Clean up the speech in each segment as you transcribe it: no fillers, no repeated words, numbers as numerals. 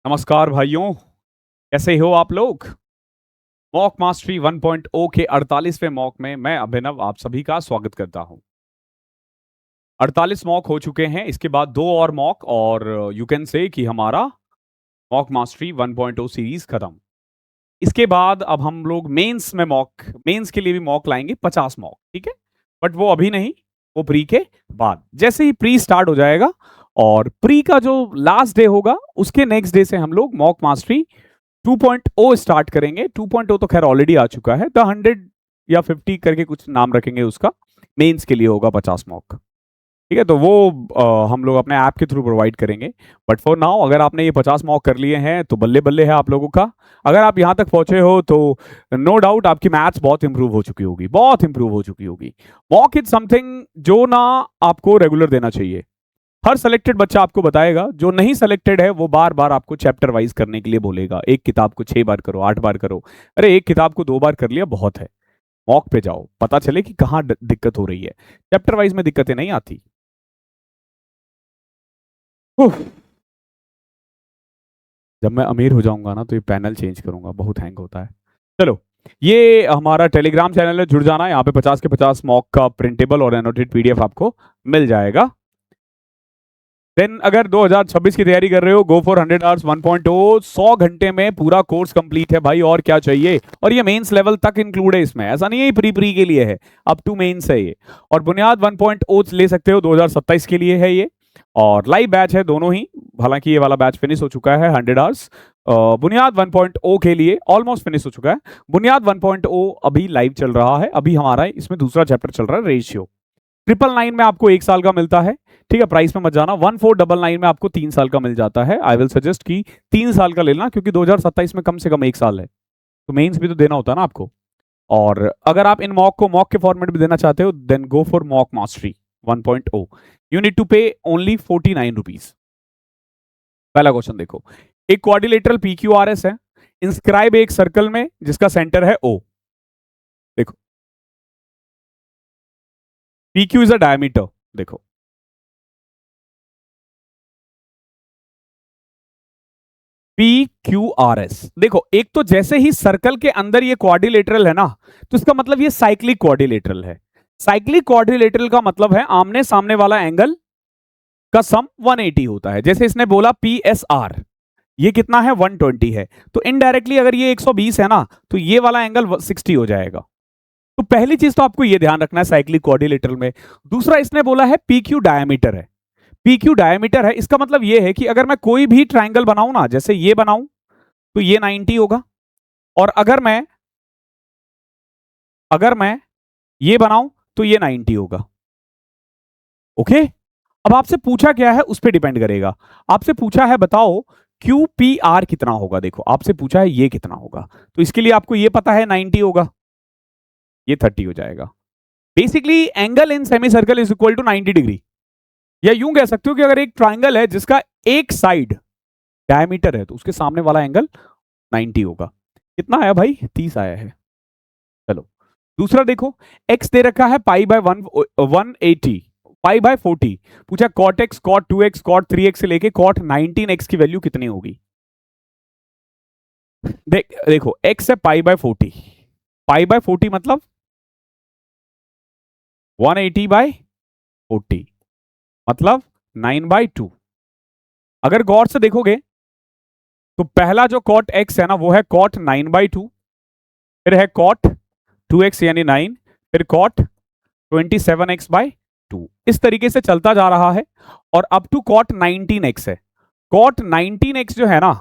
नमस्कार भाइयों, कैसे हो आप लोग। मॉक मास्टरी 1.0 के 48वें मॉक में मैं अभिनव आप सभी का स्वागत करता हूं। 48 मॉक हो चुके हैं, इसके बाद 2 और मॉक और यू कैन से कि हमारा मॉक मास्टरी 1.0 सीरीज खत्म। इसके बाद अब हम लोग मेंस के लिए भी मॉक लाएंगे 50 मॉक, ठीक है। बट वो अभी नहीं, वो प्री के बाद। जैसे ही प्री स्टार्ट हो जाएगा और प्री का जो लास्ट डे होगा उसके नेक्स्ट डे से हम लोग मॉक मास्टरी 2.0 स्टार्ट करेंगे। 2.0 तो खैर ऑलरेडी आ चुका है, द 100 या 50 करके कुछ नाम रखेंगे उसका। मेंस के लिए होगा 50 मॉक, ठीक है। तो वो हम लोग अपने ऐप के थ्रू प्रोवाइड करेंगे। बट फॉर नाउ अगर आपने ये 50 मॉक कर लिए हैं तो बल्ले बल्ले है आप लोगों का। अगर आप यहाँ तक पहुंचे हो तो नो डाउट आपकी मैथ्स बहुत इंप्रूव हो चुकी होगी, बहुत इंप्रूव हो चुकी होगी। मॉक इज समथिंग जो ना आपको रेगुलर देना चाहिए। हर सेलेक्टेड बच्चा आपको बताएगा, जो नहीं सेलेक्टेड है वो बार बार आपको चैप्टर वाइज करने के लिए बोलेगा। एक किताब को 6 बार करो, 8 बार करो। अरे एक किताब को 2 बार कर लिया बहुत है। मॉक पे जाओ, पता चले कि कहाँ दिक्कत हो रही है। चैप्टर वाइज में दिक्कतें नहीं आती। जब मैं अमीर हो जाऊंगा ना तो ये पैनल चेंज करूंगा, बहुत हैंग होता है। चलो, ये हमारा टेलीग्राम चैनल है, जुड़ जाना। यहाँ पे 50 के 50 मॉक का प्रिंटेबल और एनोटेड पीडीएफ आपको मिल जाएगा। देन अगर 2026 की तैयारी कर रहे हो, गो फॉर 100 आवर्स 1.0। 100 घंटे में पूरा कोर्स कंप्लीट है भाई, और क्या चाहिए। और ये मेंस लेवल तक इंक्लूड है इसमें, ऐसा नहीं है प्री के लिए है, अप टू मेंस है ये। और बुनियाद 1.0 ले सकते हो, 2027 के लिए है ये। और लाइव बैच है दोनों ही, हालांकि ये वाला बैच फिनिश हो चुका है 100 आवर्स। बुनियाद 1.0 के लिए ऑलमोस्ट फिनिश हो चुका है। बुनियाद 1.0 अभी लाइव चल रहा है, अभी हमारा इसमें दूसरा चैप्टर चल रहा है, रेशियो। 999 में आपको 1 साल का मिलता है, ठीक है। प्राइस में मत जाना। 1499 में आपको 3 साल का मिल जाता है। आई विल सजेस्ट कि 3 साल का लेना, क्योंकि 2027 में कम से कम 1 साल है, तो मेंस भी तो देना होता है ना आपको। और अगर आप इन मॉक को मॉक के फॉर्मेट में देना चाहते हो, then go for mock mastery 1.0। You need to pay only 49 rupees. पहला क्वेश्चन देखो, एक क्वाड्रिलेटरल PQRS है, इंस्क्राइब एक सर्कल में जिसका सेंटर है O। देखो, PQ इज अ डायमीटर। देखो, PQRS। देखो, एक तो जैसे ही सर्कल के अंदर ये क्वाड्रिलेटरल है ना, तो इसका मतलब ये साइक्लिक क्वाड्रिलेटरल है। साइक्लिक क्वाड्रिलेटरल का मतलब है आमने सामने वाला एंगल का सम 180 होता है। जैसे इसने बोला PSR, ये कितना है 120 है, तो इनडायरेक्टली अगर ये 120 है ना, तो ये वाला एंगल 60 हो जाएगा। तो पहली चीज तो आपको ये ध्यान रखना है साइक्लिक क्वाड्रिलेटरल में। दूसरा, इसने बोला है PQ डायमीटर है। PQ डायमीटर है, इसका मतलब ये है कि अगर मैं कोई भी ट्राइंगल बनाऊं ना, जैसे ये बनाऊं, तो ये 90 होगा। और अगर मैं ये बनाऊं तो ये 90 होगा। ओके। अब आपसे पूछा क्या है उस पर डिपेंड करेगा। आपसे पूछा है बताओ QPR कितना होगा। देखो, आपसे पूछा है ये कितना होगा, तो इसके लिए आपको ये पता है 90 होगा, ये 30 हो जाएगा। Basically angle in semicircle is equal to 90 degree. या यूं कह सकते हो कि अगर एक ट्राइंगल है जिसका एक साइड डायमीटर है, तो उसके सामने वाला एंगल 90 होगा। कितना आया भाई? 30 आया है। चलो, दूसरा देखो, x दे रखा है पाई बाय 180, पाई बाय 40। पूछा cot x, cot 2x, cot 3x से लेके cot 19x की वैल्यू कितनी होगी। देखो x है पाई बाय 40, पाई बाय 40 मतलब 180 बाय 40 मतलब 9/2। अगर गौर से देखोगे तो पहला जो cot x है ना, वो है cot 9/2, फिर है cot 2x यानी 9, फिर cot 27x/2। इस तरीके से चलता जा रहा है और अप टू cot 19x है। cot 19x जो है ना,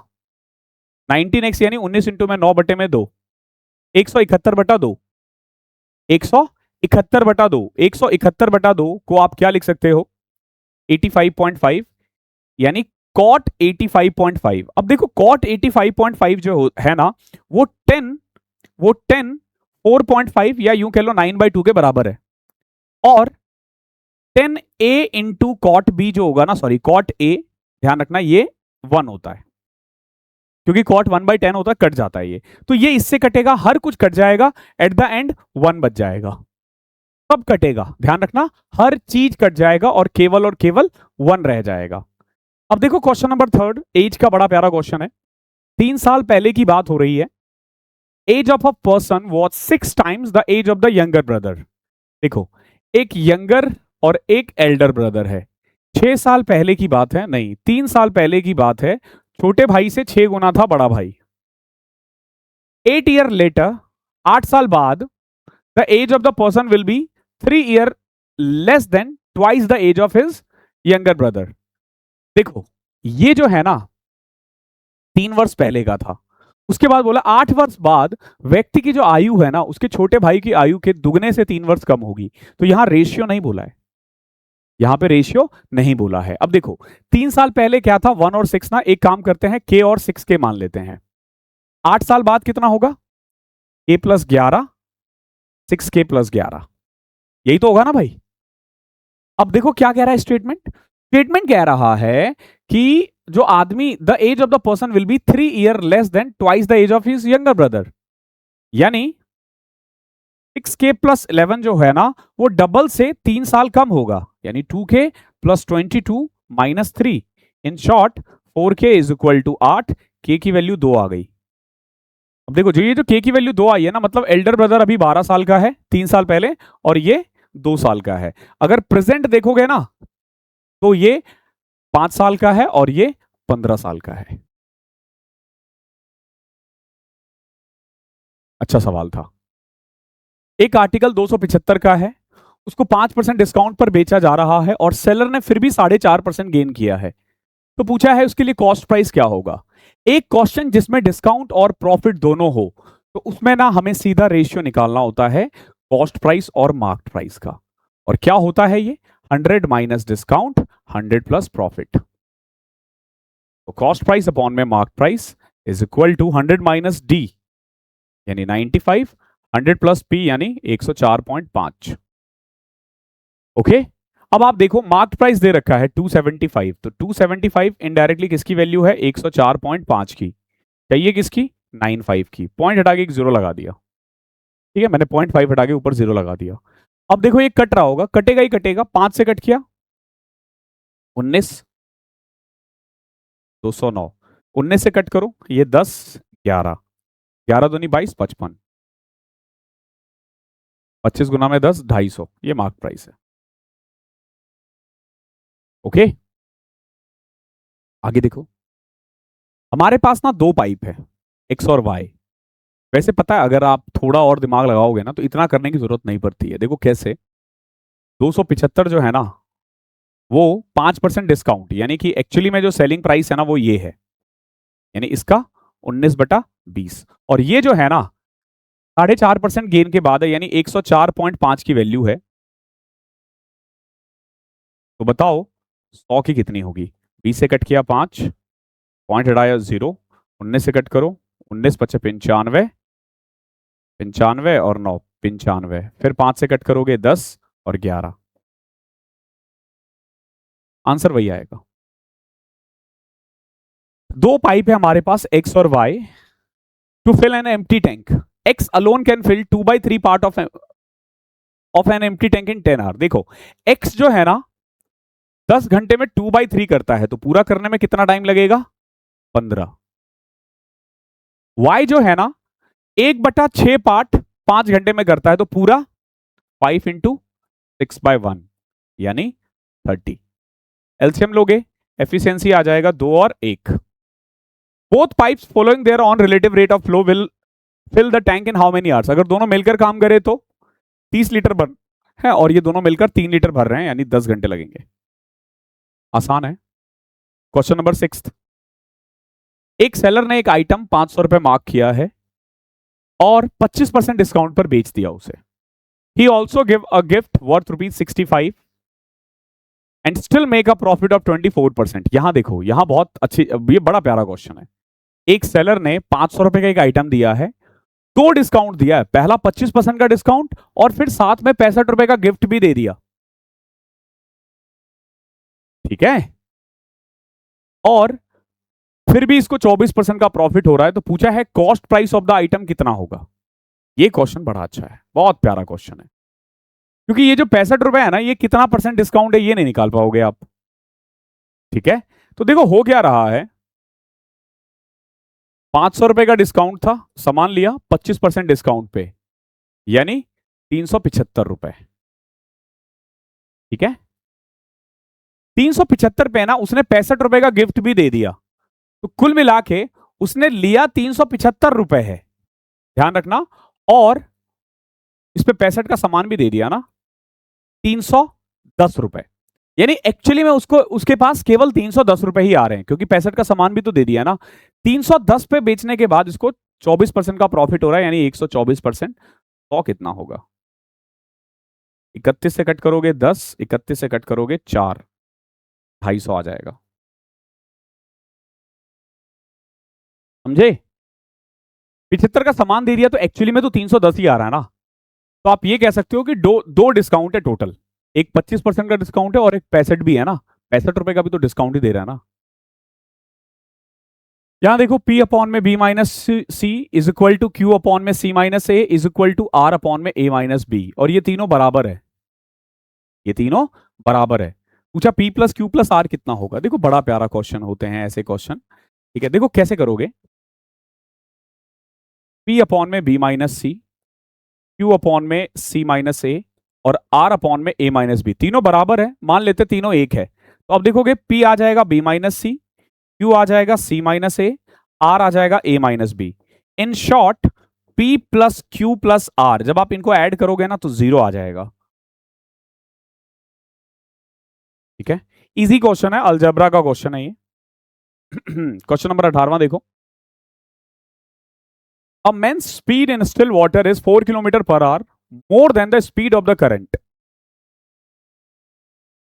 19x यानी 19 इंटू में 9 बटे में 2, 171/2, 171/2, 171/2 को आप क्या लिख सकते हो 85.5, यानी cot 85.5। अब देखो cot 85.5 जो है ना, वो 10 4.5 या यूं कह लो 9/2 के बराबर है। और 10a इंटू कॉट बी जो होगा ना, सॉरी कॉट ए, ध्यान रखना ये 1 होता है, क्योंकि कॉट 1/10 होता है, कट जाता है ये, तो ये इससे कटेगा, हर कुछ कट जाएगा, एट द एंड 1 बच जाएगा। सब कटेगा, ध्यान रखना, हर चीज कट जाएगा और केवल 1 रह जाएगा। अब देखो क्वेश्चन नंबर थर्ड, एज का बड़ा प्यारा क्वेश्चन है। 3 साल पहले की बात हो रही है। Age of a person was 6 times the age of the younger brother. देखो, एक यंगर और एक एल्डर ब्रदर है। 6 साल पहले की बात है, नहीं 3 साल पहले की बात है। छोटे भाई से 6 गुना था बड़ा भाई। 8 year लेटर, 8 साल बाद, the age of the person will be 3 year less than twice the age of his younger brother. देखो, ये जो है ना 3 वर्ष पहले का था। उसके बाद बोला 8 वर्ष बाद व्यक्ति की जो आयु है ना, उसके छोटे भाई की आयु के दुगने से 3 वर्ष कम होगी। तो यहां रेशियो नहीं बोला है, यहां पे रेशियो नहीं बोला है। अब देखो 3 साल पहले क्या था, 1 और 6 ना, एक काम करते हैं के और 6 के मान लेते हैं। 8 साल बाद कितना होगा, a + 11, 6k + 11, यही तो होगा ना भाई। अब देखो क्या कह रहा है स्टेटमेंट, स्टेटमेंट कह रहा है कि जो आदमी, the age of the person will be 3 year less than twice the age of his younger brother. यानी 6k + 11 जो है ना, वो डबल से 3 साल कम होगा, यानी 2k + 22 - 3। In short 4k = 8, k की वैल्यू 2 आ गई। अब देखो, जो ये जो k की वैल्यू 2 आई है ना, मतलब एल्डर ब्रदर अभी 12 साल का है 3 साल पहले, और ये 2 साल का है। अगर प्रेजेंट देखोगे ना, तो ये 5 साल का है और ये 15 साल का है। अच्छा सवाल था। एक आर्टिकल 275 का है, उसको 5% डिस्काउंट पर बेचा जा रहा है और सेलर ने फिर भी 4.5% गेन किया है। तो पूछा है उसके लिए कॉस्ट प्राइस क्या होगा। एक क्वेश्चन जिसमें डिस्काउंट और प्रॉफिट दोनों हो, तो उसमें ना हमें सीधा रेशियो निकालना होता है कॉस्ट प्राइस और मार्केट प्राइस का। और क्या होता है ये, 100 माइनस डिस्काउंट, 100 प्लस प्रॉफिट। तो कॉस्ट प्राइस अपॉन में market price is equal to 100 minus D यानी 95, 100 प्लस पी यानी 104.5। ओके, अब आप देखो मार्केट प्राइस दे रखा है 275, तो 275 इनडायरेक्टली किसकी वैल्यू है, 104.5 की। चाहिए किसकी, 95 की। पॉइंट हटा के एक जीरो लगा दिया, ठीक है, मैंने 0.5 हटा के ऊपर जीरो लगा दिया। अब देखो ये कट रहा होगा, कटेगा ही कटेगा। 5 से कट किया 19, 209, 19 से कट करो ये 10, 11, 11 दूनी 22, 55, 25 गुना में 10, 250, ये मार्क प्राइस है। ओके, आगे देखो, हमारे पास ना 2 पाइप है, एक्स और वाई। वैसे पता है, अगर आप थोड़ा और दिमाग लगाओगे ना, तो इतना करने की जरूरत नहीं पड़ती है। देखो कैसे, 275 जो है ना, वो 5% डिस्काउंट, यानी कि एक्चुअली में जो सेलिंग प्राइस है ना, वो ये है, यानी इसका 19/20, और ये जो है ना 4.5% गेन के बाद है, यानी 104.5 की वैल्यू है। तो बताओ 100 की कितनी होगी। 20 से कट किया 5, पॉइंट हटाया 0, 19 से कट करो 19 × 5 = 95, 95 और 9 95, फिर 5 से कट करोगे 10 और 11, आंसर वही आएगा। 2 पाइप है हमारे पास एक्स और Y to fill an empty tank. X alone can fill 2/3 part of an empty tank in 10 hour. देखो एक्स जो है ना 10 घंटे में 2/3 करता है, तो पूरा करने में कितना टाइम लगेगा, 15। वाई जो है ना 1/6 पार्ट 5 घंटे में करता है, तो पूरा 5 × 6/1 यानी 30। एलसीएम लोगे, एफिशिएंसी आ जाएगा 2 और 1। Both pipes following their own relative rate of flow will fill the tank in how many hours. अगर दोनों मिलकर काम करे तो 30 लीटर भर है, और ये दोनों मिलकर 3 लीटर भर रहे हैं, यानी 10 घंटे लगेंगे। आसान है। क्वेश्चन नंबर 6, एक सेलर ने एक आइटम 500 रुपए मार्क किया है और 25% डिस्काउंट पर बेच दिया उसे। He also give a gift worth ₹65 and still make a profit of 24%। यहां देखो, यहां बहुत अच्छी, ये बड़ा प्यारा क्वेश्चन है। एक सेलर ने 500 रुपए का एक आइटम दिया है, 2 डिस्काउंट दिया है, पहला 25% का डिस्काउंट और फिर साथ में 65 रुपए का गिफ्ट भी दे दिया, ठीक है, और फिर भी इसको 24% का प्रॉफिट हो रहा है। तो पूछा है cost price of the item कितना होगा। ये क्वेश्चन बड़ा अच्छा है, बहुत प्यारा क्वेश्चन है, क्योंकि ये जो 65 रुपए है ना, ये कितना % डिस्काउंट है ये नहीं निकाल पाओगे आप, ठीक है। तो देखो हो क्या रहा है, 500 रुपए का डिस्काउंट था, सामान लिया 25% डिस्काउंट पे, यानी 375 रुपए। ठीक है, 375 पे ना उसने 65 रुपए का गिफ्ट भी दे दिया, तो कुल मिला के उसने लिया 375 रुपए है, ध्यान रखना। और इस पे 65 का सामान भी दे दिया ना, 310 रुपए। यानी एक्चुअली में उसको उसके पास केवल 310 रुपए ही आ रहे हैं, क्योंकि 65 का सामान भी तो दे दिया ना। 310 पे बेचने के बाद इसको 24% का प्रॉफिट हो रहा है, यानी 124%। तो कितना होगा, 31 से कट करोगे 10, 31 से कट करोगे 4, 250 आ जाएगा। समझे, 75 का सामान दे दिया तो एक्चुअली में तो 310 ही आ रहा है ना। तो आप ये कह सकते हो कि दो दो डिस्काउंट है टोटल, एक 25% का डिस्काउंट है और एक 65 भी है ना, 65 रुपए का भी तो डिस्काउंट ही दे रहा है ना। यहां देखो P अपॉन में B minus C is equal to Q upon में C minus A is equal to R upon में A माइनस बी, और ये तीनों बराबर है, ये तीनों बराबर है। पूछा P plus Q plus R कितना होगा। देखो बड़ा प्यारा क्वेश्चन होते हैं ऐसे क्वेश्चन। ठीक है, देखो कैसे करोगे, P अपॉन में B minus C, Q upon में C माइनस ए और R अपॉन में A माइनस बी, तीनों बराबर है, मान लेते तीनों एक है। तो अब देखोगे P आ जाएगा B माइनस सी, Q आ जाएगा C माइनस ए, R आ जाएगा A minus B. In short P plus Q plus R, जब आप इनको ऐड करोगे ना तो 0 आ जाएगा। ठीक है, इजी क्वेश्चन है, अलजेब्रा का क्वेश्चन है ये। क्वेश्चन नंबर 18वां देखो, A man's speed in still water is 4 km per hour more than the speed of the current.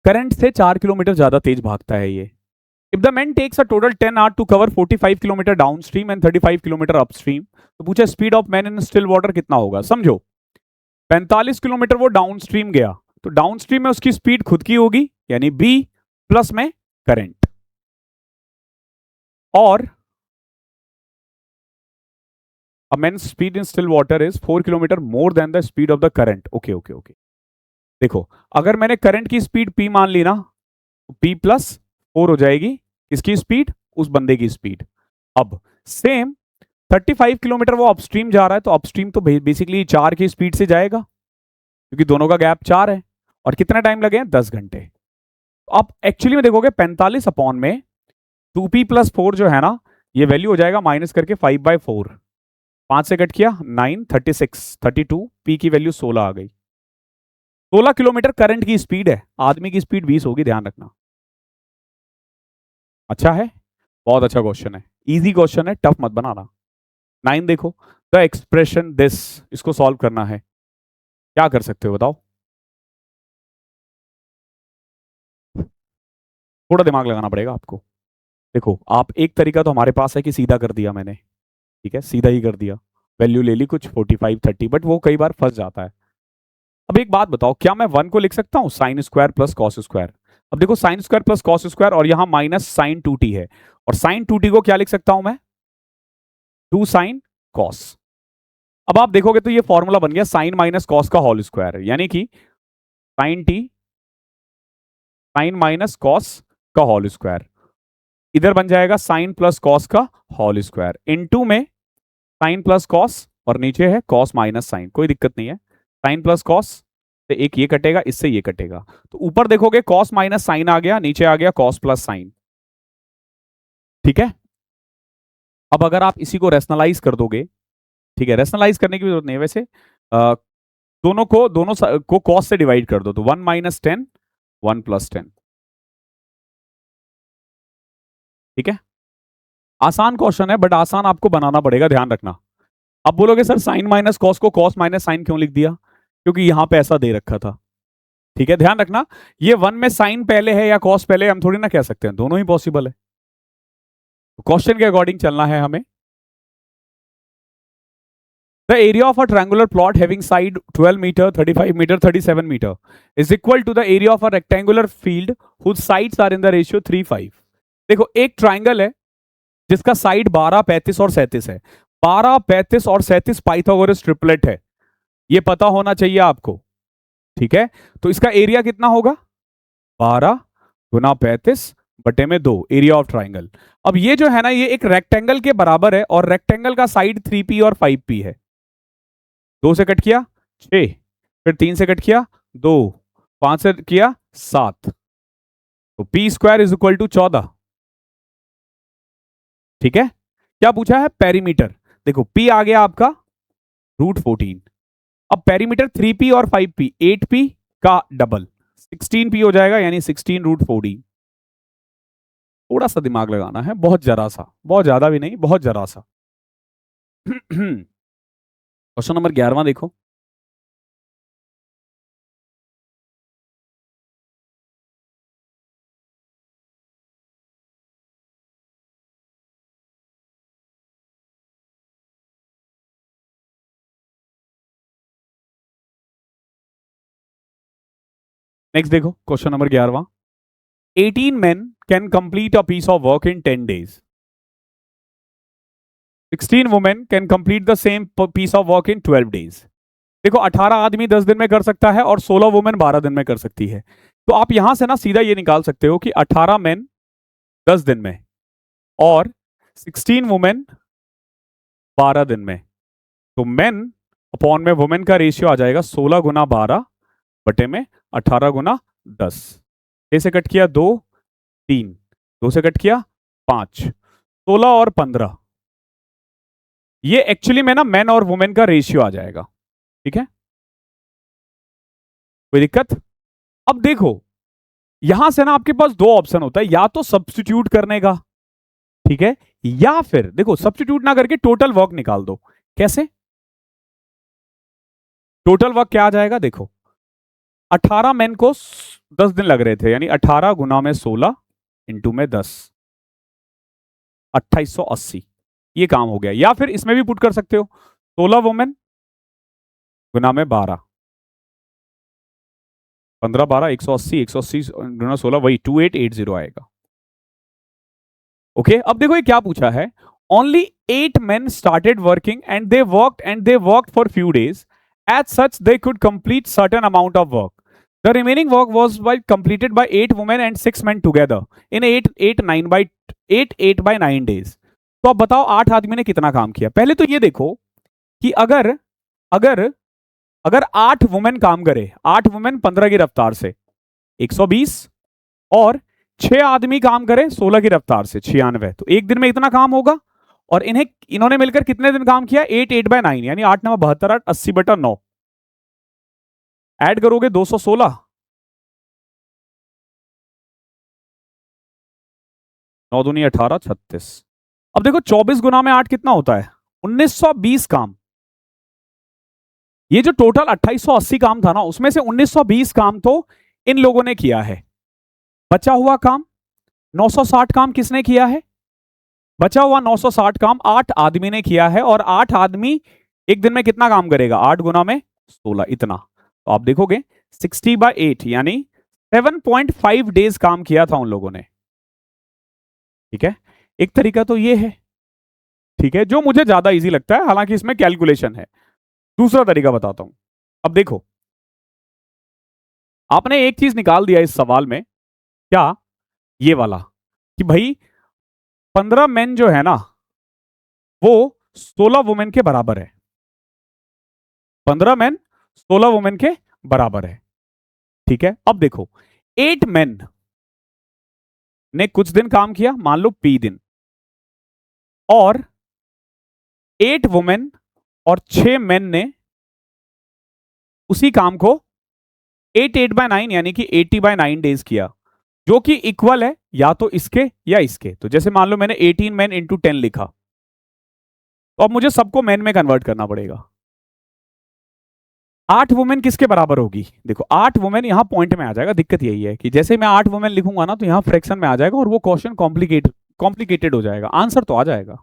Current से 4 किलोमीटर ज्यादा तेज भागता है ये। If the man takes a total 10 hours to cover 45 kilometre downstream and 35 kilometre upstream, तो पूछा speed of man in still water कितना होगा। समझो 45 किलोमीटर वो डाउनस्ट्रीम गया, तो डाउनस्ट्रीम में उसकी स्पीड खुद की होगी, यानी B प्लस में करंट, और a man's speed in still water is 4 kilometre more than the speed of the current. Okay okay okay, देखो अगर मैंने करंट की स्पीड P मान ली ना, तो P प्लस 4 हो जाएगी किसकी स्पीड, उस बंदे की स्पीड। अब सेम 35 किलोमीटर वो अपस्ट्रीम जा रहा है, तो अपस्ट्रीम तो बेसिकली 4 की स्पीड से जाएगा, क्योंकि दोनों का गैप 4 है, और कितना टाइम लगे हैं 10 घंटे। तो आप एक्चुअली में देखोगे 45 अपॉन में 2P प्लस 4 जो है ना, ये वैल्यू हो जाएगा माइनस करके 5/4, 5 से कट किया 9, 36, 32, P की वैल्यू 16 आ गई। 16 किलोमीटर करंट की स्पीड है, आदमी की स्पीड 20 होगी, ध्यान रखना। अच्छा है, बहुत अच्छा क्वेश्चन है, इजी क्वेश्चन है, टफ मत बनाना। 9 देखो, द एक्सप्रेशन दिस, इसको सॉल्व करना है, क्या कर सकते हो बताओ, थोड़ा दिमाग लगाना पड़ेगा आपको। देखो आप, एक तरीका तो हमारे पास है कि सीधा कर दिया मैंने, ठीक है सीधा ही कर दिया, वैल्यू ले ली कुछ 45 30, बट वो कई बार फंस जाता है। अब एक बात बताओ, क्या मैं 1 को लिख सकता हूं sine square plus cos square. अब देखो sine square plus cos square, और यहां माइनस साइन 2t है, और साइन 2t को क्या लिख सकता हूं मैं, 2 साइन कॉस। अब आप देखोगे तो ये फॉर्मूला बन गया साइन माइनस कॉस का होल स्क्वायर, यानी कि sine t sine minus cos का होल स्क्वायर, इधर बन जाएगा साइन प्लस कॉस का होल स्क्वायर, इनटू में साइन प्लस कॉस, और नीचे है कॉस माइनस साइन, कोई दिक्कत नहीं है, साइन प्लस कॉस से एक ये कटेगा, इससे ये कटेगा, तो ऊपर देखोगे कॉस माइनस साइन आ गया, नीचे आ गया कॉस प्लस साइन। ठीक है, अब अगर आप इसी को रेशनलाइज कर दोगे, ठीक है रेशनलाइज करने की जरूरत नहीं है वैसे, दोनों को कॉस से डिवाइड कर दो, तो 1 माइनस 10, 1 प्लस 10। ठीक है, आसान क्वेश्चन है, बट आसान आपको बनाना पड़ेगा, ध्यान रखना। अब बोलोगे सर साइन माइनस कॉस को कॉस माइनस साइन क्यों लिख दिया, क्योंकि यहां पे ऐसा दे रखा था। ठीक है, ध्यान रखना, ये 1 में साइन पहले है या कॉस पहले, हम थोड़ी ना कह सकते हैं, दोनों ही पॉसिबल है, क्वेश्चन के अकॉर्डिंग चलना है हमें। The area of a triangular plot having side 12 meter, 35 meter, 37 meter is equal to the area of a rectangular field whose sides are in the ratio 3:5. देखो एक ट्राइंगल है जिसका साइड 12, 35 और 37 है, 12, 35 और 37 पाइथागोरस ट्रिपलेट है, ये पता होना चाहिए आपको। ठीक है, तो इसका एरिया कितना होगा, 12 गुना 35 बटे में 2, एरिया ऑफ ट्राइंगल। अब ये जो है ना, ये एक रेक्टेंगल के बराबर है और रेक्टेंगल का साइड 3p और 5p है। 2 से कट किया 6, फिर 3 से कट किया 2, 5 से किया 7, तो p square is equal to 14। ठीक है, क्या पूछा है? पेरीमीटर। देखो p आ गया आपका √14। अब पेरीमीटर 3p और 5p, 8p का डबल 16p हो जाएगा, यानी 16 √14। थोड़ा सा दिमाग लगाना है, बहुत जरा सा, बहुत ज्यादा भी नहीं, बहुत जरा सा। क्वेश्चन नंबर 11वां देखो। नेक्स्ट देखो question number 11वां। 18 men can complete a piece of work in 10 days. 16 women can complete the same piece of work in 12 days. देखो 18 आदमी 10 दिन में कर सकता है और 16 वुमेन 12 दिन में कर सकती है। तो आप यहां से ना सीधा ये निकाल सकते हो कि 18 मेन 10 दिन में और 16 वुमेन 12 दिन में। तो मेन अपॉन में वुमेन का रेशियो आ जाएगा 16 गुना 12 बटे में 18 गुना 10। 6 से कट किया 2, 3, 2 से कट किया 5, 16 और 15। ये एक्चुअली में ना मेन और वुमेन का रेशियो आ जाएगा। ठीक है, कोई दिक्कत? अब देखो यहां से ना आपके पास 2 ऑप्शन होता है, या तो सब्स्टिट्यूट करने का, ठीक है, या फिर देखो सब्स्टिट्यूट ना करके टोटल वर्क निकाल दो। कैसे? टोटल वर्क क्या आ जाएगा? देखो 18 मेन को 10 दिन लग रहे थे, यानी 18 गुना में 16 इंटू में 10, 2880। ये काम हो गया। या फिर इसमें भी पुट कर सकते हो, 16 वुमेन गुना में 12, 15 12 180, 180 गुना 16 वही 2880 आएगा। ओके, अब देखो ये क्या पूछा है। Only 8 men started working and they worked for few days. As such, they could complete certain amount of work. The remaining work was completed by 8 women and 6 men together in 8 by 9 days. तो अब बताओ 8 आदमी ने कितना काम किया। पहले तो ये देखो कि अगर अगर अगर 8 वुमेन काम करे, 8 वुमेन 15 की रफ्तार से 120 और 6 आदमी काम करे 16 की रफ्तार से 96, तो एक दिन में इतना काम होगा। और इन्होंने मिलकर कितने दिन काम किया? 8 by 9, यानी 8 9 72 8 80 बटा 9। ऐड करोगे 216, 9 दूनी 18 36। अब देखो 24 गुना में 8 कितना होता है? 1920 काम। ये जो टोटल 2880 काम था ना, उसमें से 1920 काम तो इन लोगों ने किया है। बचा हुआ काम 960 काम किसने किया है? बचा हुआ 960 काम 8 आदमी ने किया है। और 8 आदमी एक दिन में कितना काम करेगा? 8 गुना में 16, इतना। तो आप देखोगे 60 by 8 यानी 7.5 डेज काम किया था उन लोगों ने। ठीक है, एक तरीका तो ये है, ठीक है, जो मुझे ज्यादा इजी लगता है, हालांकि इसमें कैलकुलेशन है। दूसरा तरीका बताता हूं। अब देखो आपने एक चीज निकाल दिया इस सवाल में, क्या? ये वाला कि भाई 15 मेन जो है ना वो 16 वुमेन के बराबर है। 15 मेन 16 वुमेन के बराबर है। ठीक है, अब देखो 8 मेन ने कुछ दिन काम किया, मान लो p दिन, और 8 वुमेन और 6 मेन ने उसी काम को 8 by 9 यानी कि 80 by 9 डेज किया, जो कि इक्वल है या तो इसके या इसके। तो जैसे मान लो मैंने 18 मेन इंटू 10 लिखा, तो अब मुझे सबको मेन में कन्वर्ट करना पड़ेगा। 8 वुमेन किसके बराबर होगी? देखो 8 वुमेन यहां पॉइंट में आ जाएगा। दिक्कत यही है कि जैसे मैं 8 वुमेन लिखूंगा ना, तो यहां फ्रैक्शन में आ जाएगा और वो क्वेश्चन कॉम्प्लिकेटेड हो जाएगा, आंसर तो आ जाएगा।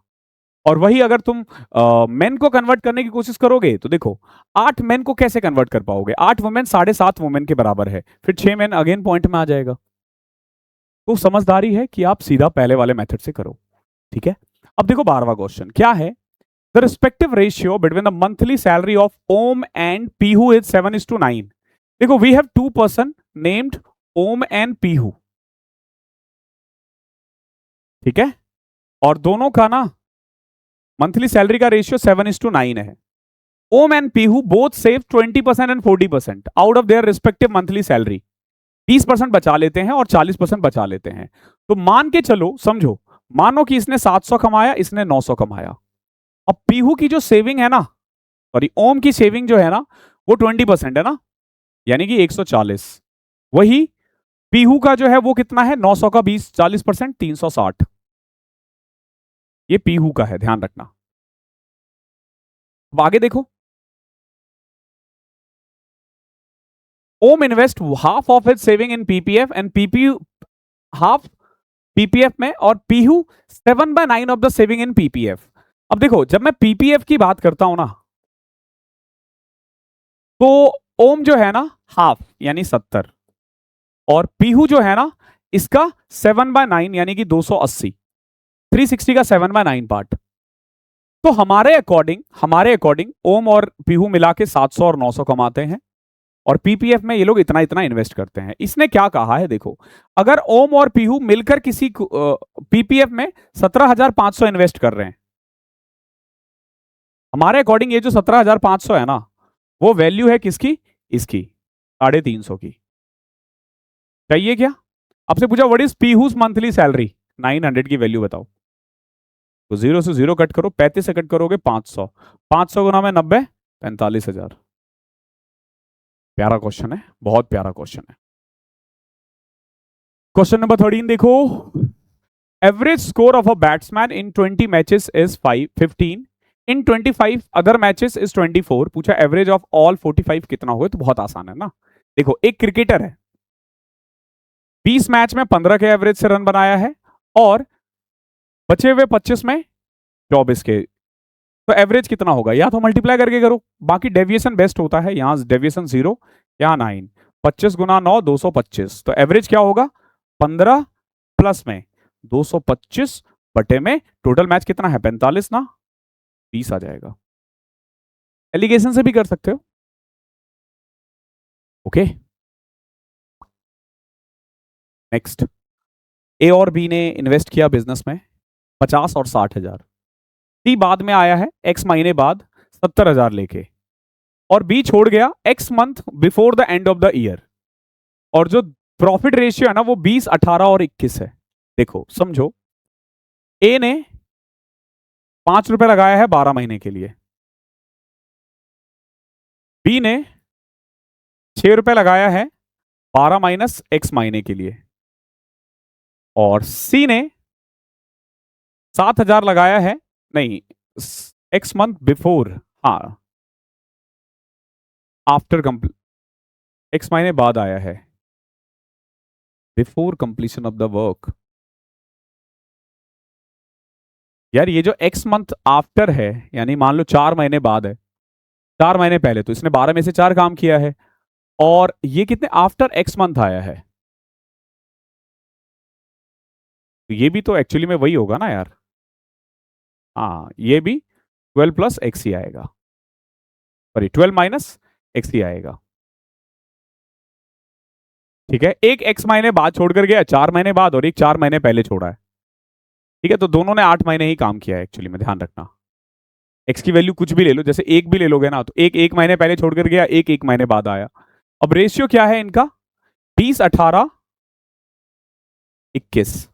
और वही अगर तुम मेन को कन्वर्ट करने की कोशिश करोगे तो देखो 8 मेन को कैसे कन्वर्ट कर पाओगे? 8 वुमेन 7.5 वुमेन के बराबर है, फिर 6 मेन अगेन पॉइंट में आ जाएगा। तो समझदारी है कि आप सीधा पहले वाले मेथड से करो। ठीक है, अब देखो 12वां क्वेश्चन क्या है। The respective ratio between the monthly salary of Om and Pihu is 7:9. देखो we have 2 person named Om and Pihu. ठीक है, और दोनों का ना मंथली सैलरी का रेशियो 7:9 है। Ohm and Pihu both save 20% and 40% out of their respective monthly salary. 20% बचा लेते हैं और 40% बचा लेते हैं। तो मान के चलो, समझो, मानो कि इसने 700 कमाया, इसने 900 कमाया। अब पीहू की जो सेविंग है ना, सॉरी, ओम की सेविंग जो है ना, वो 20% है ना, यानी कि 140। वही पीहू का जो है वो कितना है, 900 का 40%, 360। ये पीहू का है, ध्यान रखना। अब आगे देखो, Om invest half of his saving in PPF and Pihu half PPF में, और Pihu 7/9 of the saving in PPF. अब देखो, जब मैं पीपीएफ की बात करता हूं ना, तो ओम जो है ना हाफ यानी 70, और पीहू जो है ना इसका 7/9 यानी कि 280। 360 का 7/9 पार्ट। तो हमारे अकॉर्डिंग ओम और पीहू मिला के 700 और 900 कमाते हैं, और पीपीएफ में ये लोग इतना इतना इन्वेस्ट करते हैं। इसने क्या कहा है देखो, अगर ओम और पीहू मिलकर किसी पीपीएफ में 17,500 इन्वेस्ट कर रहे हैं, हमारे अकॉर्डिंग ये जो 17,500 है ना, वो वैल्यू है किसकी, इसकी 350 की। चाहिए क्या? आपसे पूछा व्हाट इज पीहूज मंथली सैलरी, 900 की वैल्यू बताओ। तो 0 से 0 कट करो, 35 से कट करोगे 500, 500 गुना में 90, 45,000। प्यारा क्वेश्चन है, बहुत प्यारा क्वेश्चन है। क्वेश्चन नंबर 13 देखो, average score of a batsman in 20 matches is 15, in 25 other matches is 24। पूछा एवरेज ऑफ ऑल 45 कितना हुआ, तो बहुत आसान है ना। देखो, एक क्रिकेटर है, 20 मैच में 15 के एवरेज से रन बनाया है, और बचे हुए 25 में 24 के। तो एवरेज कितना होगा, या तो मल्टीप्लाई करके करो, बाकी डेविएशन बेस्ट होता है, यहां डेविएशन 0, यहां 9, 25 गुना 9 225। तो एवरेज क्या होगा, 15 प्लस में 225 बटे में टोटल मैच कितना है 45 ना, 20 आ जाएगा। एलिगेशन से भी कर सकते हो। ओके, नेक्स्ट, ए और बी ने इन्वेस्ट किया बिजनेस में 50 और 60,000। सी बाद में आया है x महीने बाद 70,000 लेके, और बी छोड़ गया x month before the end of the year, और जो प्रॉफिट रेशियो है ना वो 20, 18 और 21 है। देखो समझो, ए ने 5 रुपए लगाया है 12 महीने के लिए, बी ने 6 रुपए लगाया है 12 माइनस x महीने के लिए, और सी ने 7,000 लगाया है, नहीं, x मंथ बिफोर, हाँ, आफ्टर कंप्लीट, x महीने बाद आया है, before completion of the work. यार ये जो x मंथ आफ्टर है, यानी मान लो 4 महीने बाद है, 4 महीने पहले, तो इसने 12 में से 4 काम किया है, और ये कितने आफ्टर x मंथ आया है, तो ये भी तो एक्चुअली में वही होगा ना यार। हाँ, ये भी 12 प्लस एक्स ही आएगा, सॉरी 12 माइनस एक्स ही आएगा। ठीक है, एक x महीने बाद छोड़कर गया 4 महीने बाद, और एक 4 महीने पहले छोड़ा है। ठीक है, तो दोनों ने 8 महीने ही काम किया है एक्चुअली में, ध्यान रखना। x की वैल्यू कुछ भी ले लो, जैसे एक भी ले लोगे ना, तो एक महीने पहले छोड़कर गया, एक महीने बाद आया। अब रेशियो क्या है इनका, 20, 18, 21।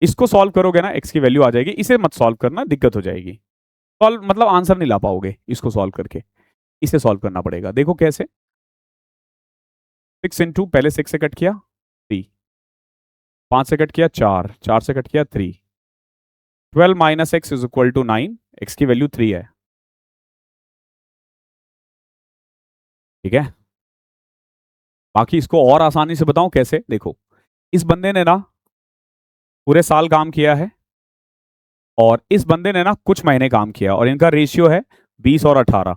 इसको सॉल्व करोगे ना x की वैल्यू आ जाएगी, इसे मत सॉल्व करना, दिक्कत हो जाएगी। सॉल्व मतलब आंसर नहीं ला पाओगे इसको सॉल्व करके, इसे सॉल्व करना पड़ेगा। देखो कैसे, 6 इंटू, पहले 6 से कट किया 3, 5 से कट किया 4, 4 से कट किया 3, 12 minus x is equal to 9, x की वैल्यू 3 है। ठीक है, बाकी इसको और आसानी से बताऊं कैसे, देखो, इस बंदे ने ना पूरे साल काम किया है, और इस बंदे ने ना कुछ महीने काम किया, और इनका रेशियो है 20 और 18।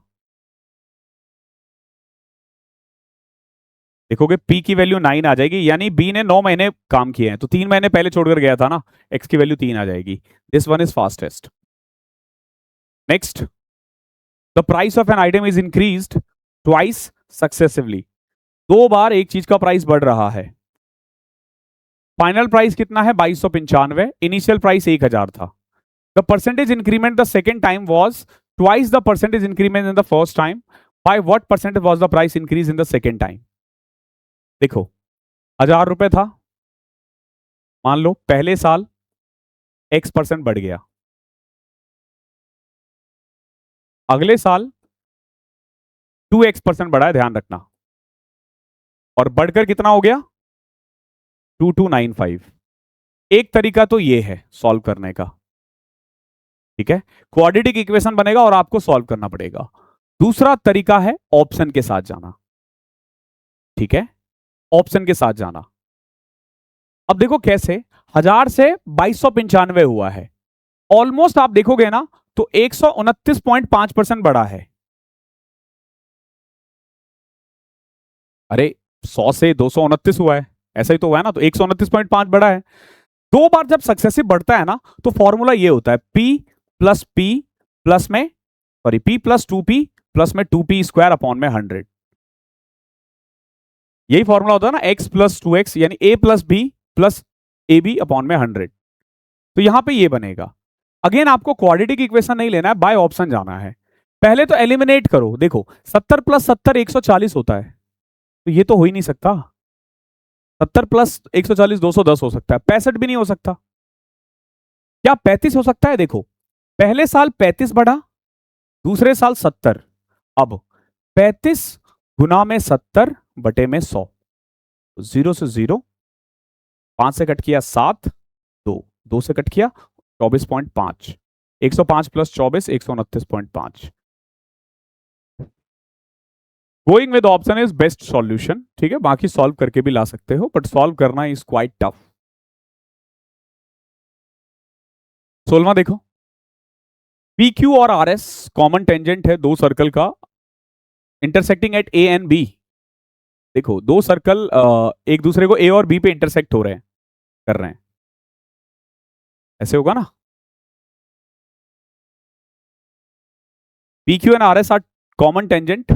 देखोगे पी की वैल्यू 9 आ जाएगी, यानी बी ने 9 महीने काम किए हैं, तो 3 महीने पहले छोड़कर गया था ना, एक्स की वैल्यू 3 आ जाएगी। This one is fastest. Next, the price of an item is increased twice successively. 2 बार एक चीज का प्राइस बढ़ रहा है। फाइनल प्राइस कितना है 2295, इनिशियल प्राइस 1000 था। The percentage increment the second time was twice the percentage increment in the first time, by what percentage was the price increase in the second time. देखो 1000 रुपए था, मान लो पहले साल x% बढ़ गया, अगले साल 2x% बढ़ा है, ध्यान रखना, और बढ़कर कितना हो गया 2295। एक तरीका तो ये है सॉल्व करने का, ठीक है, क्वाड्रेटिक इक्वेशन बनेगा और आपको सॉल्व करना पड़ेगा। दूसरा तरीका है ऑप्शन के साथ जाना, ठीक है, ऑप्शन के साथ जाना। अब देखो कैसे, 1000 से 2295 हुआ है, ऑलमोस्ट आप देखोगे ना तो 129.5% बढ़ा है। अरे 100 से 229 हुआ है, ऐसा ही तो हुआ है ना, तो 129.5 बढ़ा है। दो बार जब सक्सेसिव बढ़ता है ना तो फॉर्मूला ये होता है P प्लस P प्लस में sorry P plus 2P plus में 2P स्क्वायर अपॉन में 100। यही फॉर्मूला होता है ना, x प्लस 2x यानी a plus B plus A B upon में 100। तो यहां पे ये बनेगा। अगेन आपको क्वाड्रेटिक इक्वेशन नहीं लेना है, बाय ऑप्शन जाना है। पहले तो एलिमिनेट करो, देखो 70 प्लस 70 140 होता है, तो ये तो हो ही नहीं सकता। 70 प्लस 140 210 हो सकता है, 65 भी नहीं हो सकता। क्या 35 हो सकता है? देखो पहले साल 35 बढ़ा, दूसरे साल 70, अब 35 गुना में 70 बटे में 100, 0 से 0, 5 से कट किया 7, 2 से कट किया 24.5, 105 प्लस 24 129.5। Going with option is best solution, ठीक है, बाकी सॉल्व करके भी ला सकते हो, बट सॉल्व करना इज क्वाइट टफ। 16वां देखो, पी क्यू और आर एस कॉमन टेंजेंट है दो सर्कल का, intersecting at A and B. देखो दो सर्कल एक दूसरे को ए और बी पे इंटरसेक्ट हो रहे हैं, कर रहे हैं, ऐसे होगा ना। P Q and R S are common tangent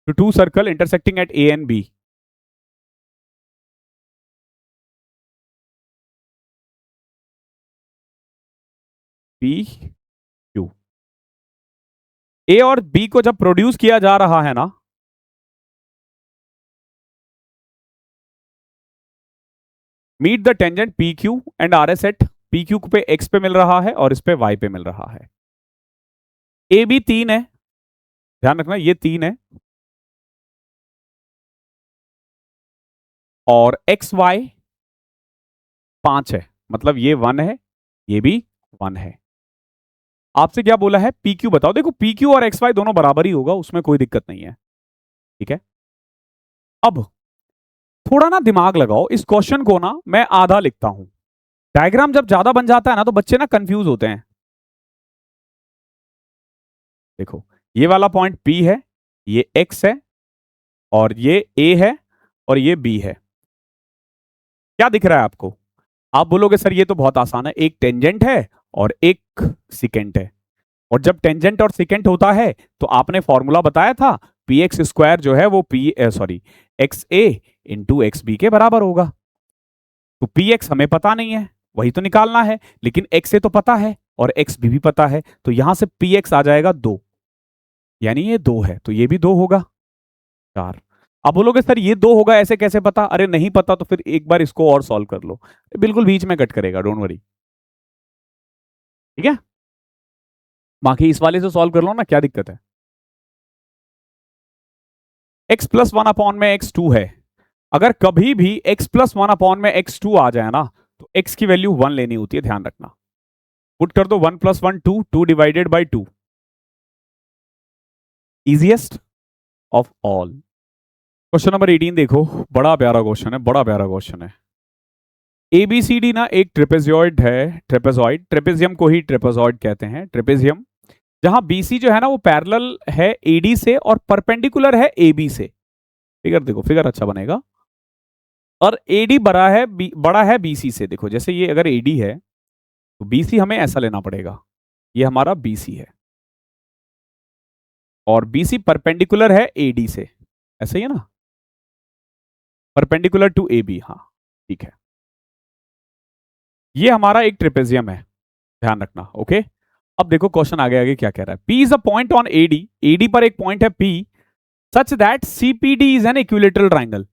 to two circle intersecting at A and B. P Q, A और बी को जब प्रोड्यूस किया जा रहा है ना, meet the tangent P Q and R S at, P Q पे x पे मिल रहा है और इस पे वाई पे मिल रहा है। ए बी 3 है, ध्यान रखना ये 3 है, और एक्स वाई 5 है, मतलब ये 1 है, ये भी 1 है। आपसे क्या बोला है, पी क्यू बताओ। देखो पी क्यू और एक्स वाई दोनों बराबर ही होगा, उसमें कोई दिक्कत नहीं है, ठीक है। अब थोड़ा ना दिमाग लगाओ, इस क्वेश्चन को ना मैं आधा लिखता हूं, डायग्राम जब ज्यादा बन जाता है ना तो बच्चे ना कंफ्यूज होते हैं। देखो ये वाला पॉइंट P है, ये X है, और ये A है, और ये B है। क्या दिख रहा है आपको? आप बोलोगे सर ये तो बहुत आसान है, एक टेंजेंट है और एक सिकेंट है, और जब टेंजेंट और सिकेंट होता है तो आपने फॉर्मूला बताया था पी एक्स स्क्वायर जो है वो एक्स ए इंटू एक्स बी के बराबर होगा। तो पी एक्स हमें पता नहीं है, वही तो निकालना है, लेकिन एक्स ए तो पता है और एक्स बी भी पता है, तो यहां से पी एक्स आ जाएगा 2, यानी ये 2 है, तो ये भी 2 होगा, 4। अब बोलोगे सर ये 2 होगा ऐसे कैसे पता? अरे नहीं पता तो फिर एक बार इसको और सॉल्व कर लो, बिल्कुल बीच में कट करेगा, डोंट वरी, ठीक है। बाकी इस वाले से सॉल्व कर लो ना, क्या दिक्कत है। x प्लस 1 अपॉन में x2 है, अगर कभी भी x प्लस 1 अपॉन में x2 आ जाए ना तो x की वैल्यू 1 लेनी होती है, ध्यान रखना। पुट कर दो 1 plus 1 2, 2 divided by 2, easiest of all. Question number 18 देखो, बड़ा प्यारा क्वेश्चन है, बड़ा प्यारा क्वेश्चन है। एबीसीडी ना एक ट्रेपेजॉइड है, ट्रेपेजॉइड, ट्रेपेजियम को ही ट्रेपेजॉइड कहते हैं, ट्रेपेजियम, जहां बीसी जो है ना वो पैरेलल है एडी से और परपेंडिकुलर है एबी से। फिगर देखो, फिगर अच्छा बनेगा, और एडी बड़ा है बीसी से। देखो जैसे ये अगर एडी है तो बीसी हमें ऐसा लेना पड़ेगा, ये हमारा बीसी है, और बीसी परपेंडिकुलर है एडी से, ऐसा ही है ना, परपेंडिकुलर टू ए बी। हाँ ठीक है, ये हमारा एक ट्रेपेजियम है, ध्यान रखना। ओके, अब देखो क्वेश्चन आगे आगे क्या कह रहा है। P is a point on AD, AD पर एक पॉइंट है P, such that CPD is an equilateral triangle.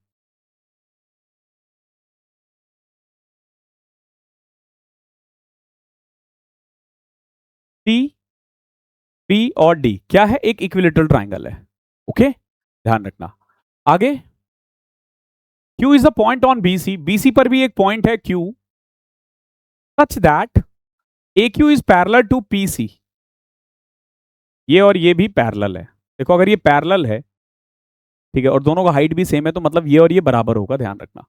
C, P और D क्या है? एक इक्विलेटरल ट्राइंगल है। ओके, ध्यान रखना। आगे Q is a point on BC, BC पर भी एक पॉइंट है Q, such that AQ is parallel to PC। ये और ये भी पैरेलल है। देखो अगर ये पैरेलल है, ठीक है, और दोनों का हाइट भी सेम है, तो मतलब ये और ये बराबर होगा, ध्यान रखना।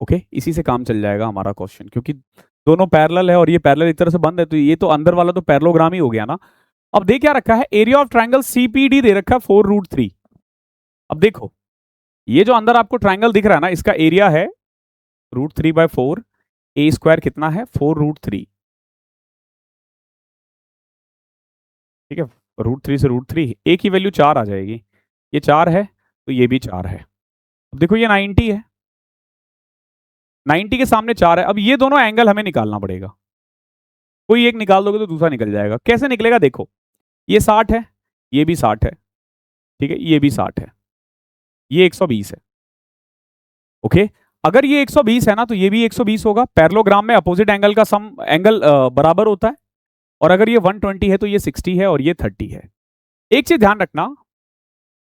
ओके, इसी से काम चल जाएगा हमारा क्वेश्चन, क्योंकि दोनों पैरेलल है और ये पैरेलल एक तरह से बंद है, तो ये तो अंदर वाला तो पैरेललोग्राम ही हो गया ना। अब दे क्या रखा है? एरिया ऑफ ट्राइंगल CPD दे रखा है 4√3। अब देखो ये जो अंदर आपको ट्राइंगल दिख रहा है ना, इसका एरिया है √3/4, ए स्क्वायर कितना है? 4√3। ठीक है, √3 से √3, ए की वैल्यू 4 आ जाएगी, ये 4 है तो ये भी 4 है। अब देखो ये 90 है, 90 के सामने 4 है। अब ये दोनों एंगल हमें निकालना पड़ेगा, कोई एक निकाल दोगे तो दूसरा निकल जाएगा। कैसे निकलेगा? देखो ये 60 है, ये भी 60 है, ठीक है, ये भी 60 है, ये 120 है। ओके, अगर ये 120 है ना, तो ये भी 120 होगा। पैरेललोग्राम में अपोजिट एंगल का सम एंगल बराबर होता है। और अगर ये 120 है तो ये 60 है और ये 30 है। एक चीज ध्यान रखना,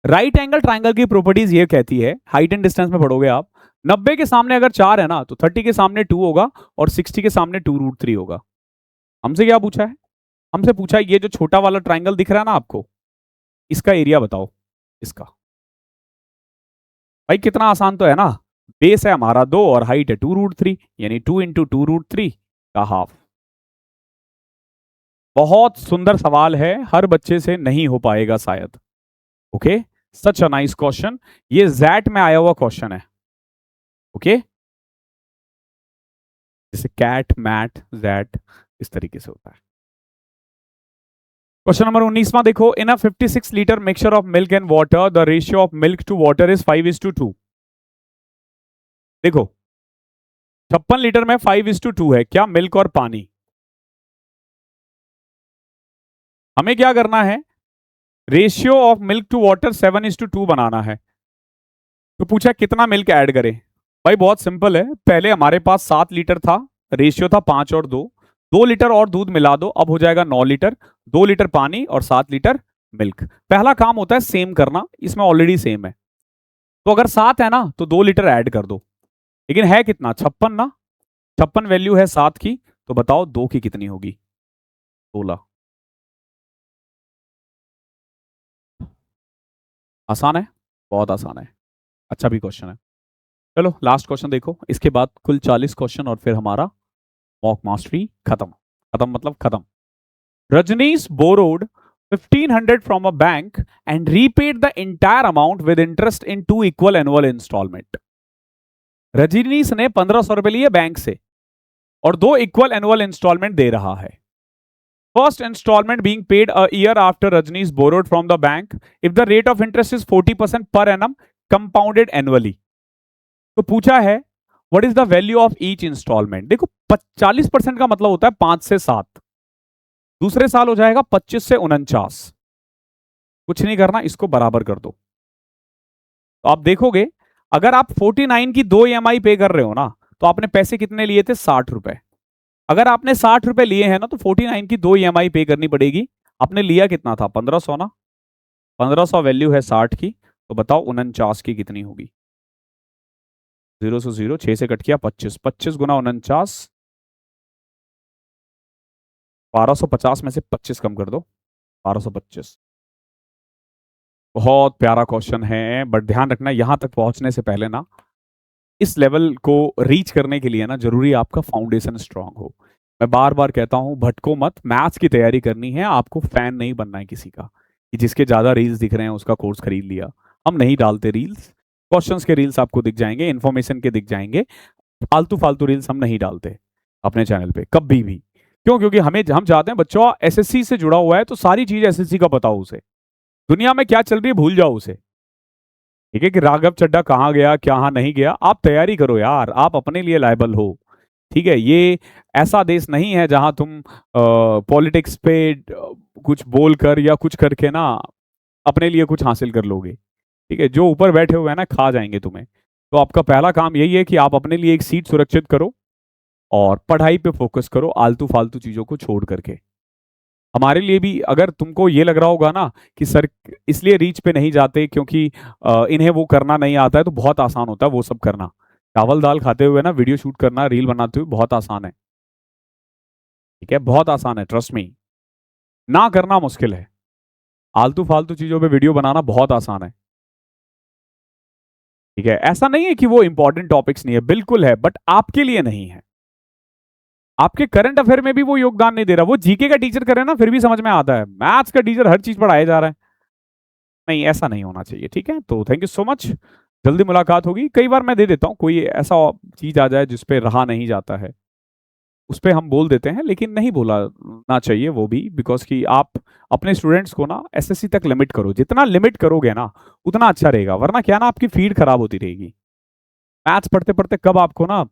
राइट एंगल ट्राइंगल की प्रॉपर्टीज ये कहती है, हाइट एंड डिस्टेंस में पढ़ोगे आप, 90 के सामने अगर 4 है ना, तो 30 के सामने 2 होगा और 60 के सामने 2√3 होगा। हमसे क्या पूछा है? हमसे पूछा है ये जो छोटा वाला ट्राइंगल दिख रहा है ना आपको, इसका एरिया बताओ। इसका भाई कितना आसान तो है ना, बेस है हमारा 2 और हाइट है 2√3, यानी 2 इंटू 2√3 का हाफ। बहुत सुंदर सवाल है, हर बच्चे से नहीं हो पाएगा शायद। Okay, such a nice question, ये जैट में आया हुआ क्वेश्चन है। ओके, जैसे कैट, मैट, जैट, इस तरीके से होता है। क्वेश्चन नंबर 19वां देखो, in a 56 litre mixture of milk and water the ratio of milk to water is 5:2। देखो 56 लीटर में 5:2 है, क्या मिल्क और पानी। हमें क्या करना है? Ratio of milk to water 7:2 बनाना है। तो पूछा कितना मिल्क ऐड करें। भाई बहुत सिंपल है, पहले हमारे पास 7 लीटर था, रेशियो था 5 और 2, 2 लीटर और दूध मिला दो, अब हो जाएगा 9 लीटर, 2 लीटर पानी और 7 लीटर मिल्क। पहला काम होता है सेम करना, इसमें ऑलरेडी सेम है, तो अगर 7 है ना तो 2 लीटर ऐड कर दो। लेकिन है कितना? 56 ना, 56 वैल्यू है 7 की, तो बताओ 2 की कितनी होगी? 16। आसान है, बहुत आसान है, अच्छा भी क्वेश्चन है। चलो लास्ट क्वेश्चन देखो, इसके बाद कुल 40 क्वेश्चन और फिर हमारा मॉक मास्टरी खत्म। खत्म मतलब खत्म। Rajneesh borrowed 1500 from a bank and repaid the entire amount with interest in 2 equal annual installment. Rajneesh ने 1500 रुपए लिए बैंक से और 2 इक्वल एनुअल इंस्टॉलमेंट दे रहा है। First installment being paid a year after Rajneesh borrowed from the bank if the rate of interest is 40% per annum compounded annually. तो पूछा है what is the value of each instalment. देखो 40% का मतलब होता है 5 से 7, दूसरे साल हो जाएगा 25 से 49। कुछ नहीं करना, इसको बराबर कर दो। तो आप देखोगे अगर आप 49 की 2 EMI पे कर रहे हो ना, तो आपने पैसे कितने लिए थे? 60 रुपए। अगर आपने 60 रुपए लिए हैं ना, तो 49 की 2 EMI पे करनी पड़ेगी। आपने लिया कितना था? 1500 ना, 1500 वैल्यू है 60 की, तो बताओ 49 की कितनी होगी? 0 से 0, 6 से कट किया 25, 25 गुना 49, 1250 में से 25 कम कर दो, 1225। बहुत प्यारा क्वेश्चन है, बट ध्यान रखना यहां तक पहुंचने से पहले ना, इस लेवल को रीच करने के लिए ना जरूरी आपका फाउंडेशन स्ट्रांग हो। मैं बार बार कहता हूं भटको मत, मैथ्स की तैयारी करनी है, आपको फैन नहीं बनना है किसी का कि जिसके ज्यादा रील्स दिख रहे हैं उसका कोर्स खरीद लिया। हम नहीं डालते रील्स, क्वेश्चंस के रील्स आपको दिख जाएंगे, इन्फॉर्मेशन के दिख जाएंगे, फालतू फालतू रील्स हम नहीं डालते अपने चैनल पे कभी भी। क्यों? क्योंकि हम चाहते हैं बच्चों एसएससी से जुड़ा हुआ है तो सारी चीज एसएससी का पता हो उसे, दुनिया में क्या चल रही है भूल जाओ उसे। ठीक है, कि राघव चड्ढा कहाँ गया, कहाँ नहीं गया। आप तैयारी करो यार, आप अपने लिए लायबल हो। ठीक है, ये ऐसा देश नहीं है जहां तुम पॉलिटिक्स पे कुछ बोल कर या कुछ करके ना अपने लिए कुछ हासिल कर लोगे। ठीक है, जो ऊपर बैठे हुए हैं ना खा जाएंगे तुम्हें। तो आपका पहला काम यही है कि आप अपने लिए एक सीट सुरक्षित करो और पढ़ाई पे फोकस करो, आलतू फालतू चीजों को छोड़ करके। हमारे लिए भी अगर तुमको ये लग रहा होगा ना कि सर इसलिए रीच पे नहीं जाते क्योंकि इन्हें वो करना नहीं आता है, तो बहुत आसान होता है वो सब करना। चावल दाल खाते हुए ना वीडियो शूट करना, रील बनाते हुए बहुत आसान है। ठीक है, बहुत आसान है, ट्रस्ट मी। ना करना मुश्किल है। आलतू फालतू चीजों पे वीडियो बनाना बहुत आसान है। ठीक है, ऐसा नहीं है कि वो इंपॉर्टेंट टॉपिक्स नहीं है, बिल्कुल है, बट आपके लिए नहीं है। आपके करंट अफेयर में भी वो योगदान नहीं दे रहा। वो जीके का टीचर करे ना फिर भी समझ में आता है, मैथ्स का टीचर हर चीज पढ़ाया जा रहा है। नहीं, ऐसा नहीं होना चाहिए। ठीक है, तो थैंक यू सो मच। जल्दी मुलाकात होगी। कई बार मैं दे देता हूँ, कोई ऐसा चीज आ जाए जिसपे रहा नहीं जाता है, उस पर हम बोल देते हैं, लेकिन नहीं बोला ना चाहिए वो भी, बिकॉज कि आप अपने स्टूडेंट्स को ना एसएससी तक लिमिट करो। जितना लिमिट करोगे ना उतना अच्छा रहेगा, वरना क्या ना आपकी फीड खराब होती रहेगी। मैथ्स पढ़ते पढ़ते कब आपको ना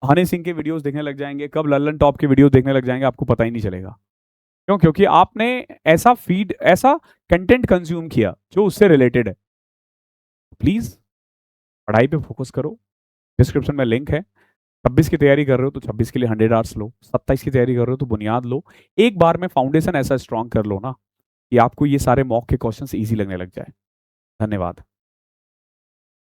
हनी सिंह के वीडियोस देखने लग जाएंगे, कब लल्लन टॉप के वीडियो देखने लग जाएंगे, आपको पता ही नहीं चलेगा। क्यों? क्योंकि आपने ऐसा फीड, ऐसा कंटेंट कंज्यूम किया जो उससे रिलेटेड है। प्लीज पढ़ाई पे फोकस करो। डिस्क्रिप्शन में लिंक है। 26 की तैयारी कर रहे हो तो 26 के लिए 100 आवर्स लो। 27 की तैयारी कर रहे हो तो बुनियाद लो। एक बार में फाउंडेशन ऐसा स्ट्रॉन्ग कर लो ना कि आपको ये सारे मॉक के क्वेश्चंस इजी लगने लग जाए। धन्यवाद।